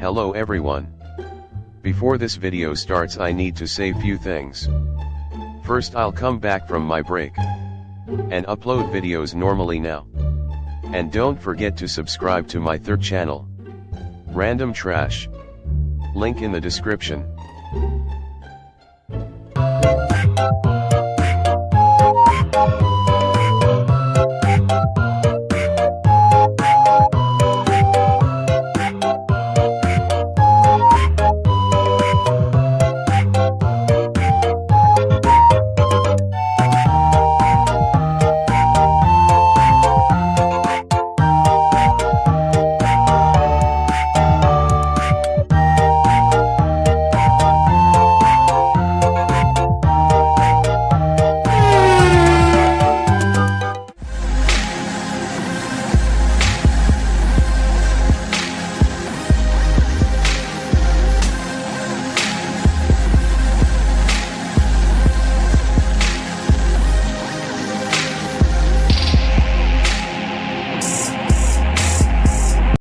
Hello everyone. Before this video starts I need to say few things. First I'll come back from my break and upload videos normally now. And don't forget to subscribe to my third channel, Random Trash. Link in the description.